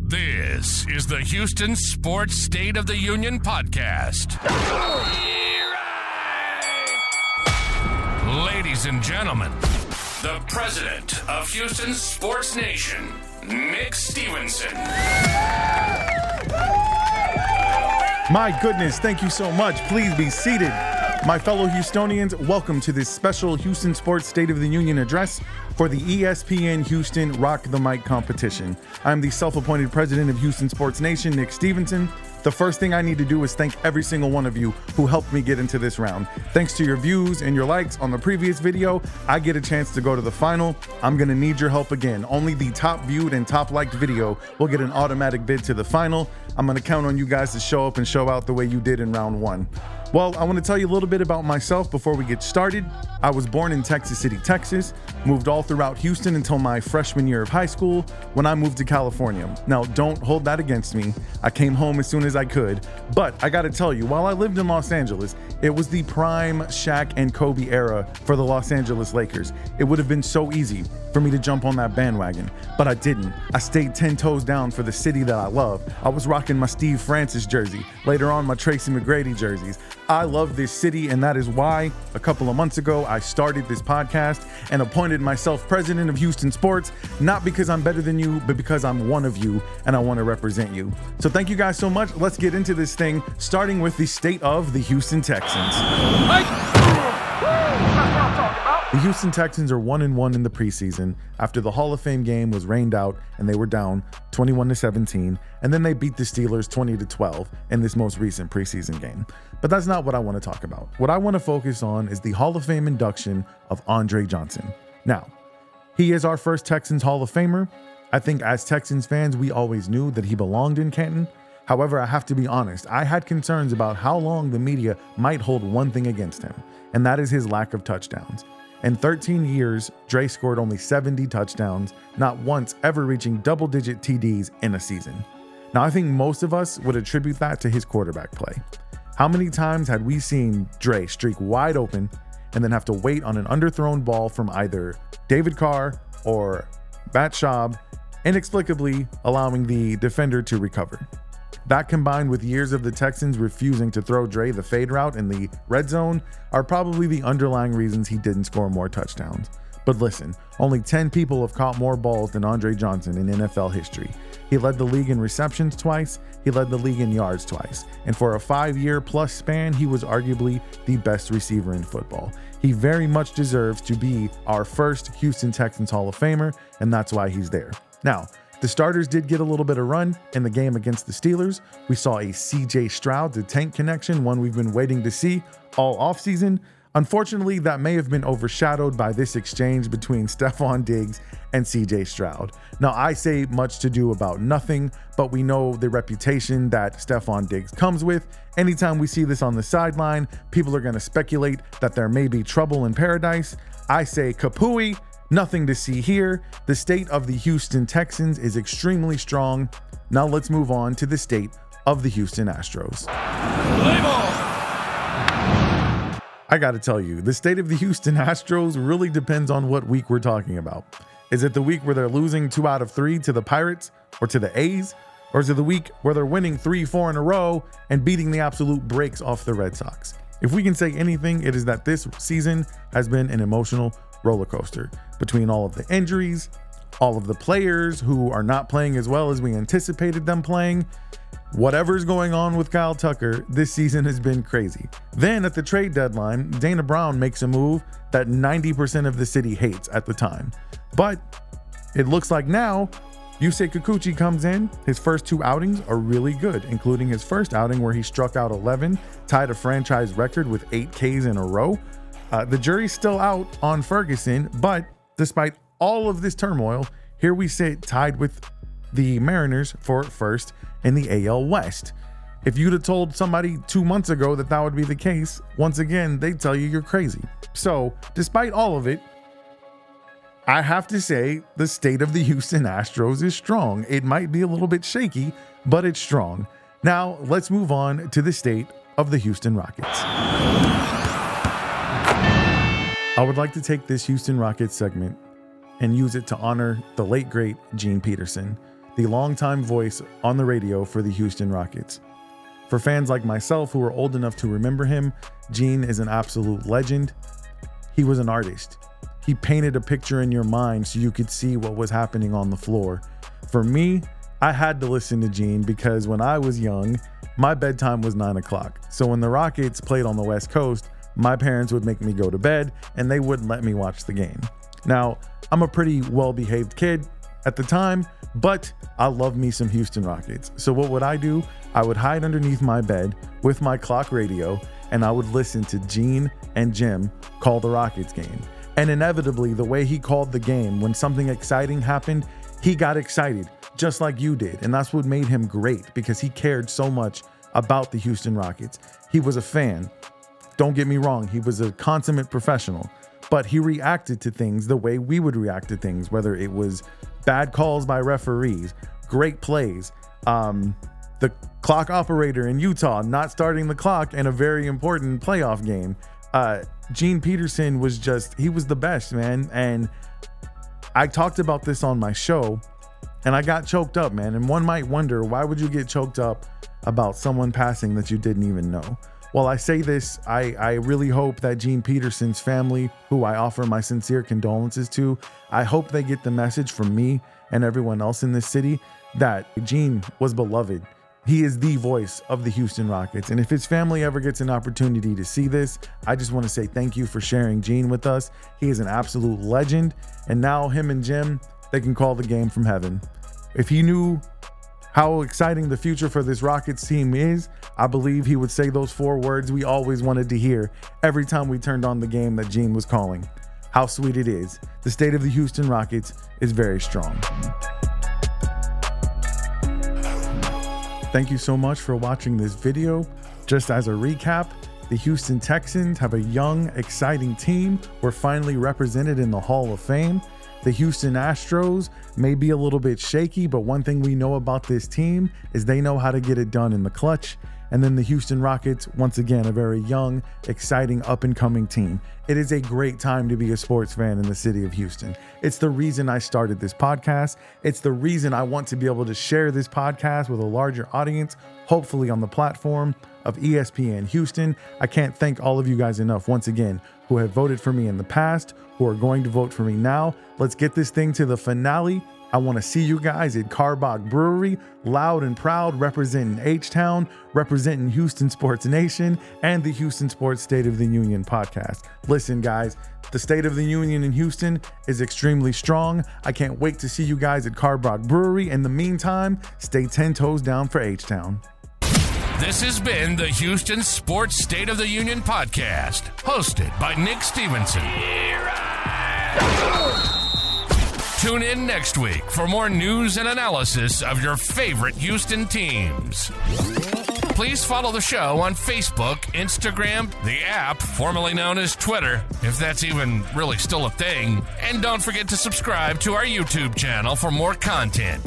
This is the Houston Sports State of the Union podcast. Ladies and gentlemen, the president of Houston Sports Nation, Nick Stevenson. My goodness, thank you so much. Please be seated. My fellow Houstonians, welcome to this special Houston Sports State of the Union address for the ESPN Houston Rock the Mic competition. I'm the self-appointed president of Houston Sports Nation, Nick Stevenson. The first thing I need to do is thank every single one of you who helped me get into this round. Thanks to your views and your likes on the previous video, I get a chance to go to the final. I'm gonna need your help again. Only the top viewed and top liked video will get an automatic bid to the final. I'm gonna count on you guys to show up and show out the way you did in round one. Well, I want to tell you a little bit about myself before we get started. I was born in Texas City, Texas, moved all throughout Houston until my freshman year of high school when I moved to California. Now, don't hold that against me. I came home as soon as I could, but I got to tell you, while I lived in Los Angeles, it was the prime Shaq and Kobe era for the Los Angeles Lakers. It would have been so easy for me to jump on that bandwagon, but I didn't. I stayed 10 toes down for the city that I love. I was rocking my Steve Francis jersey, later on my Tracy McGrady jerseys. I love this city, and that is why a couple of months ago I started this podcast and appointed myself president of Houston Sports, not because I'm better than you, but because I'm one of you and I want to represent you. So thank you guys so much. Let's get into this thing, starting with the state of the Houston Texans. The Houston Texans are 1-1 in the preseason after the Hall of Fame game was rained out and they were down 21-17, and then they beat the Steelers 20-12 in this most recent preseason game. But that's not what I want to talk about. What I want to focus on is the Hall of Fame induction of Andre Johnson. Now, he is our first Texans Hall of Famer. I think as Texans fans, we always knew that he belonged in Canton. However, I have to be honest, I had concerns about how long the media might hold one thing against him, and that is his lack of touchdowns. In 13 years, Dre scored only 70 touchdowns, not once ever reaching double-digit TDs in a season. Now, I think most of us would attribute that to his quarterback play. How many times had we seen Dre streak wide open and then have to wait on an underthrown ball from either David Carr or Matt Schaub, inexplicably allowing the defender to recover? That, combined with years of the Texans refusing to throw Dre the fade route in the red zone, are probably the underlying reasons he didn't score more touchdowns. But listen, only 10 people have caught more balls than Andre Johnson in NFL history. He led the league in receptions twice, he led the league in yards twice, and for a 5-year plus span, he was arguably the best receiver in football. He very much deserves to be our first Houston Texans Hall of Famer, and that's why he's there. Now, the starters did get a little bit of run in the game against the Steelers. We saw a CJ Stroud to Tank connection, one we've been waiting to see all offseason. Unfortunately, that may have been overshadowed by this exchange between Stefon Diggs and CJ Stroud. Now, I say much to do about nothing, but we know the reputation that Stefon Diggs comes with. Anytime we see this on the sideline, people are going to speculate that there may be trouble in paradise. I say kapooey. Nothing to see here. The state of the Houston Texans is extremely strong. Now let's move on to the state of the Houston Astros. I gotta tell you, the state of the Houston Astros really depends on what week we're talking about. Is it the week where they're losing 2 out of 3 to the Pirates or to the A's? Or is it the week where they're winning 3-4 in a row and beating the absolute brakes off the Red Sox? If we can say anything, it is that this season has been an emotional roller coaster between all of the injuries, all of the players who are not playing as well as we anticipated them playing. Whatever's going on with Kyle Tucker, this season has been crazy. Then at the trade deadline, Dana Brown makes a move that 90% of the city hates at the time. But it looks like now Yusei Kikuchi comes in. His first 2 outings are really good, including his first outing where he struck out 11, tied a franchise record with 8 Ks in a row. The jury's still out on Ferguson, but despite all of this turmoil, here we sit tied with the Mariners for first in the AL West. If you'd have told somebody 2 months ago that that would be the case, once again, they'd tell you you're crazy. So despite all of it, I have to say the state of the Houston Astros is strong. It might be a little bit shaky, but it's strong. Now let's move on to the state of the Houston Rockets. I would like to take this Houston Rockets segment and use it to honor the late, great Gene Peterson. the longtime voice on the radio for the Houston Rockets. For fans like myself who are old enough to remember him, Gene is an absolute legend. He was an artist. He painted a picture in your mind so you could see what was happening on the floor. For me, I had to listen to Gene because when I was young, my bedtime was 9 o'clock. So when the Rockets played on the West Coast, my parents would make me go to bed and they wouldn't let me watch the game. Now, I'm a pretty well-behaved kid at the time, but I love me some Houston Rockets. So what would I do? I would hide underneath my bed with my clock radio and I would listen to Gene and Jim call the Rockets game. And inevitably, the way he called the game, when something exciting happened, he got excited just like you did. And that's what made him great because he cared so much about the Houston Rockets. He was a fan. Don't get me wrong, he was a consummate professional, but he reacted to things the way we would react to things, whether it was bad calls by referees, great plays, the clock operator in Utah not starting the clock in a very important playoff game. Gene Peterson was he was the best, man. And I talked about this on my show and I got choked up, man. And one might wonder, why would you get choked up about someone passing that you didn't even know? Well, I say this, I really hope that Gene Peterson's family, who I offer my sincere condolences to, I hope they get the message from me and everyone else in this city that Gene was beloved. He is the voice of the Houston Rockets. And if his family ever gets an opportunity to see this, I just want to say thank you for sharing Gene with us. He is an absolute legend. And now him and Jim, they can call the game from heaven. If he knew how exciting the future for this Rockets team is, I believe he would say those 4 words we always wanted to hear every time we turned on the game that Gene was calling. How sweet it is. The state of the Houston Rockets is very strong. Thank you so much for watching this video. Just as a recap, the Houston Texans have a young, exciting team. We're finally represented in the Hall of Fame. The Houston Astros may be a little bit shaky, but one thing we know about this team is they know how to get it done in the clutch. And then the Houston Rockets, once again, a very young, exciting, up-and-coming team. It is a great time to be a sports fan in the city of Houston. It's the reason I started this podcast. It's the reason I want to be able to share this podcast with a larger audience, hopefully on the platform of ESPN Houston. I can't thank all of you guys enough, once again, who have voted for me in the past, who are going to vote for me now. Let's get this thing to the finale. I want to see you guys at Karbach Brewery, loud and proud, representing H-Town, representing Houston Sports Nation, and the Houston Sports State of the Union podcast. Listen, guys, the State of the Union in Houston is extremely strong. I can't wait to see you guys at Karbach Brewery. In the meantime, stay 10 toes down for H-Town. This has been the Houston Sports State of the Union podcast, hosted by Nick Stevenson. Tune in next week for more news and analysis of your favorite Houston teams. Please follow the show on Facebook, Instagram, the app, formerly known as Twitter, if that's even really still a thing. And don't forget to subscribe to our YouTube channel for more content.